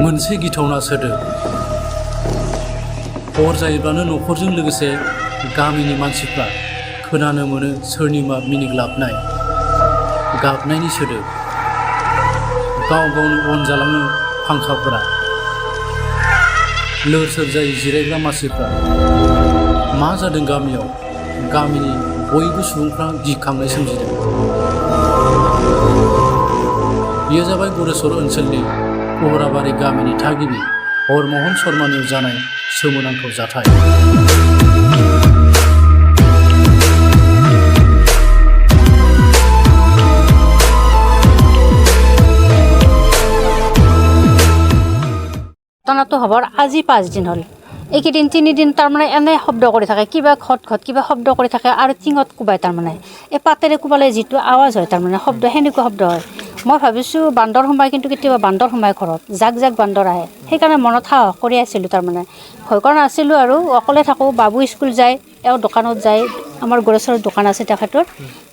मोनसे गिथावना सोदोब हर जायोब्लानो नखरजों लोगोसे गामिनि मानसिफ्रा खोनानो मोनो सोरनिबा मिनिग्लाबनाय गाबनायनि सोदोब गाव गावनो अन जालाङो फांखाफोरा लोर सोर जायो जिरायग्रा मानसिफ्रा मा जादों गामियाव गामिनि बयबो सुबुंफ्रा गिखांनाय सोमजिदों बेयो जाबाय बड'लेण्ड ओनसोलनि कहराबारि गामिनि थागिबि हरमहन शर्मानियाव जानाय सोमोनांथाव जाथाय ঘটনাটো হবৰ আজি 5 দিন হ'ল এইকেইদিন 3 দিন তাৰমানে এনে শব্দ কৰি থাকে কিবা ঘট ঘট কিবা শব্দ কৰি থাকে আৰু টিঙত কোবাই তাৰমানে এই পাতেৰে কোবালে যিটো আৱাজ হয় তাৰমানে শব্দ সেনেকুৱা শব্দ হয় মই ভাবিছোঁ বান্দৰ সোমাই কিন্তু কেতিয়াবা বান্দৰ সোমাই ঘৰত জাক জাক বান্দৰ আহে সেইকাৰণে মনত সাহস কৰি আছিলোঁ তাৰমানে ভয় কৰা নাছিলোঁ আৰু অকলে থাকোঁ বাবু স্কুল যায় এওঁ দোকানত যায় আমাৰ গড়চৰৰ দোকান আছে তেখেতৰ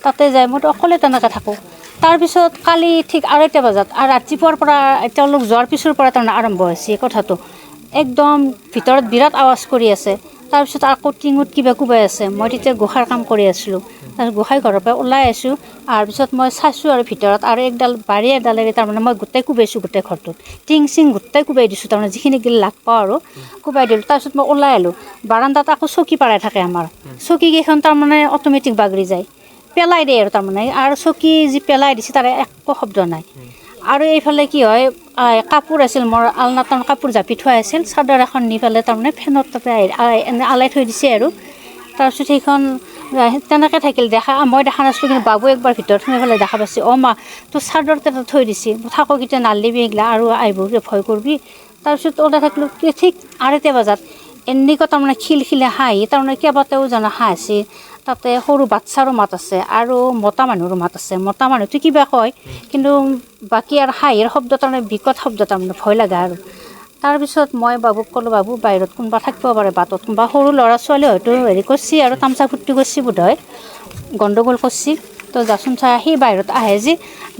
তাতে যায় মই অকলে তেনেকৈ থাকোঁ তাৰপিছত কালি ঠিক 2:30 বজাত আৰু ৰাতিপুৱাৰ পৰা তেওঁলোক যোৱাৰ পিছৰ পৰা তাৰমানে আৰম্ভ হৈছে কথাটো একদম ভিতৰত বিৰাট আৱাজ কৰি আছে তাৰপিছত আকৌ টিঙত কিবা কোবাই আছে মই তেতিয়া গোসাঁৰ কাম কৰি আছিলোঁ তাৰ গোসাঁই ঘৰৰ পৰা ওলাই আছোঁ আৰু পিছত মই চাইছোঁ আৰু ভিতৰত আৰু একডাল বাৰী এডালেৰে তাৰমানে মই গোটেই কোবাইছোঁ গোটেই ঘৰটোত টিং চিং গোটেই কোবাই দিছোঁ তাৰমানে যিখিনি গিল লাগ পাওঁ আৰু কোবাই দিলোঁ তাৰপিছত মই ওলাই আহিলোঁ বাৰান্দাত আকৌ চকী পাৰাই থাকে আমাৰ চকীকেইখন তাৰমানে অট'মেটিক বাগৰি যায় পেলাই দিয়ে আৰু তাৰমানে আৰু চকী যি পেলাই দিছে তাৰে একো শব্দ নাই আৰু এইফালে কি হয় কাপোৰ আছিল মোৰ আলনাত কাপোৰ জাপি থোৱা আছিল চাদৰ এখন নি পেলাই তাৰমানে ফেনৰ তাতে এনে আলাই থৈ দিছে আৰু তাৰপিছত সেইখন তেনেকৈ থাকিল মই দেখা নাছিলোঁ কিন্তু বাবু একবাৰ ভিতৰত সোমাই পেলাই দেখা পাইছে মা তোৰ চাদৰ তাতে থৈ দিছে থাকক এতিয়া নালিবি এইগিলা আৰু আহিব ভয় কৰিবি তাৰপিছত ওলাই থাকিলোঁ ঠিক 2:30 বজাত এনেকুৱা তাৰমানে খিলখিলে হাঁহি তাৰমানে কেইবাটাও জনা হাঁহিছে তাতে সৰু বাচ্চাৰো মাত আছে আৰু মতা মানুহৰো মাত আছে মতা মানুহটো কিবা কয় কিন্তু বাকী আৰু হাঁহিৰ শব্দ তাৰমানে বিকট শব্দ তাৰমানে ভয় লগা আৰু তাৰপিছত মই বাবুক ক'লোঁ বাবু বাহিৰত কোনোবা থাকিব পাৰে বাটত কোনোবা সৰু ল'ৰা ছোৱালী হয়তো হেৰি কৰিছে আৰু তামচা ফূৰ্তি কৰিছে বোধহয় গণ্ডগোল কৰিছে তো যাচোন চাই সি বাহিৰত আহে যি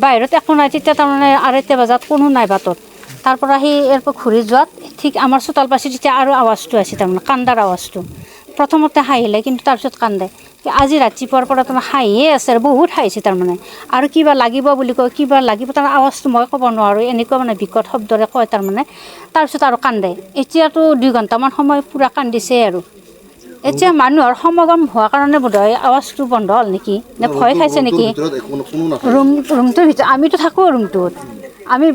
বাহিৰত একো নাই তেতিয়া তাৰমানে 2:30 বজাত কোনো নাই বাটত তাৰপৰা সি ইয়াৰ পৰা ঘূৰি যোৱাত ঠিক আমাৰ চোতাল পাইছে তেতিয়া আৰু আৱাজটো আছে তাৰমানে কান্দাৰ আৱাজটো প্ৰথমতে হাঁহিলে কিন্তু তাৰপিছত কান্দে আজি ৰাতিপুৱাৰ পৰা তাৰমানে হাঁহিয়ে আছে আৰু বহুত হাঁহিছে তাৰমানে আৰু কিবা লাগিব বুলি কয় কিবা লাগিব তাৰ আৱাজটো মই ক'ব নোৱাৰোঁ এনেকুৱা মানে বিকট শব্দৰে কয় তাৰমানে তাৰপিছত আৰু কান্দে এতিয়াতো 2 ঘণ্টামান সময় পূৰা কান্দিছে আৰু এতিয়া মানুহৰ সমাগম হোৱাৰ কাৰণে বোধহয় আৱাজটো বন্ধ হ'ল নেকি নে ভয় খাইছে নেকি ৰুমটোৰ ভিতৰত আমিতো থাকোঁ ৰুমটোত আমি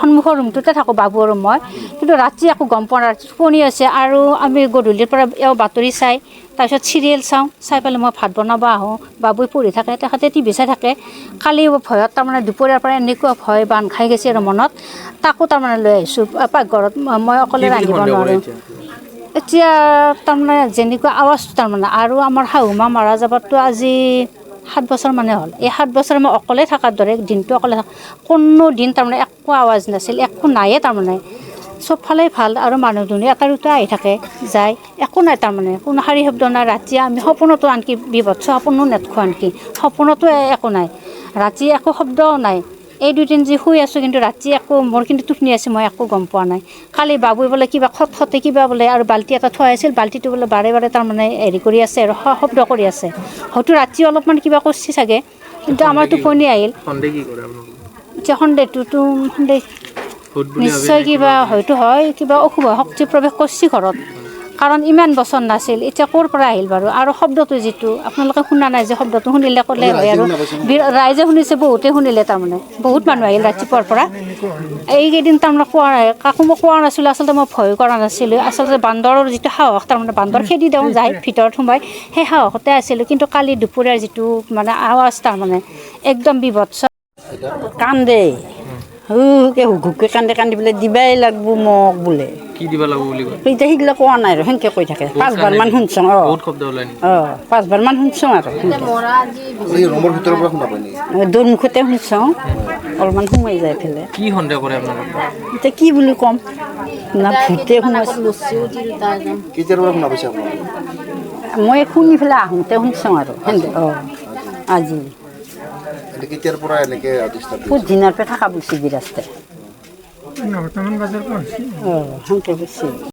সন্মুখৰ ৰুমটোতে থাকোঁ বাবু আৰু মই কিন্তু ৰাতি একো গম পোৱা নাই টোপনি আছে আৰু আমি গধূলিৰ পৰা এওঁ বাতৰি চাই তাৰপিছত চিৰিয়েল চাই পেলাই মই ভাত বনাব আহোঁ বাবুই পঢ়ি থাকে তেখেতে টিভি চাই থাকে কালি ভয়ত তাৰমানে দুপৰীয়াৰ পৰা এনেকুৱা ভয় বান্ধ খাই গৈছে আৰু মনত তাকো তাৰমানে লৈ আহিছোঁ পাকঘৰত মই অকলে ৰান্ধিব নোৱাৰোঁ এতিয়া তাৰমানে যেনেকুৱা আৱাজটো তাৰমানে আৰু আমাৰ শাহুমা মাৰা যাবততো আজি 7 বছৰ মানে হ'ল এই 7 বছৰ মই অকলে থকাৰ দৰে দিনটো অকলে কোনো দিন তাৰমানে একো আৱাজ নাছিল একো নায়ে তাৰমানে চবফালেই ভাল আৰু মানুহ দুনুহ এটা দুটা আহি থাকে যায় একো নাই তাৰমানে কোনো শাৰী শব্দ নাই ৰাতি আমি সপোনতো আনকি বিভৎস সপোনো নেদেখোঁ আনকি সপোনতো একো নাই ৰাতি একো শব্দও নাই এই 2 দিন যি শুই আছোঁ কিন্তু ৰাতি একো মোৰ কিন্তু টোপনি আছে মই একো গম পোৱা নাই কালি বাবুই বোলে কিবা খটখটে কিবা বোলে আৰু বাল্টি এটা থোৱা আছিল বাল্টিটো বোলে বাৰে বাৰে তাৰমানে হেৰি কৰি আছে আৰু শব্দ কৰি আছে হয়তো ৰাতি অলপমান কিবা কৰিছে চাগে কিন্তু আমাৰ টোপনি আহিল এতিয়া সন্দেহটোতো নিশ্চয় কিবা হয়তো হয় কিবা অশুভ শক্তি প্ৰৱেশ কৰিছে ঘৰত কাৰণ ইমান বছৰ নাছিল এতিয়া ক'ৰ পৰা আহিল বাৰু আৰু শব্দটো যিটো আপোনালোকে শুনা নাই যে শব্দটো শুনিলে ক'লে হয় আৰু ৰাইজে শুনিছে বহুতে শুনিলে তাৰমানে বহুত মানুহ আহিল ৰাতিপুৱাৰ পৰা এইকেইদিন তাৰমানে কাকো মই কোৱা নাছিলোঁ আচলতে মই ভয় কৰা নাছিলোঁ আচলতে বান্দৰৰ যিটো সাহস তাৰমানে বান্দৰ খেদি দিওঁ যায় ভিতৰত সোমাই সেই সাহসতে আছিলোঁ কিন্তু কালি দুপৰীয়াৰ যিটো মানে আৱাজ তাৰমানে একদম বিভৎস কান্দে হুকে কান্দে কান্দি পেলাই দিবাই লাগব মোক বোলে কি দিবা লাগব বুলি কয় এতিয়া সেইগিলা কোৱা নাই আৰু সেনেকৈ কৈ থাকে 5 বাৰ মান শুনছোঁ বহুত শব্দ ওলাই নি 5 বাৰ মান শুনছোঁ আৰু ৰুমৰ ভিতৰৰ পৰা শুনা পাই নেকি দুৰ্মুখতে শুনছোঁ অলপমান সোমাই যায় পেলাই কি সন্দেহ কৰে আপোনালোকে এতিয়া কি বুলি ক'ম না ভূতে সোমাইছোঁ কেতিয়াৰ পৰা শুনা পাইছে আপোনালোকে মই শুনি পেলাই আহোঁতে শুনছোঁ আৰু আজি কেতিয়াৰ পৰা এনেকৈ বহুত দিনৰ পৰা থকা বুলিছে বিৰাজতে অঁ সেনেকৈ কৈছে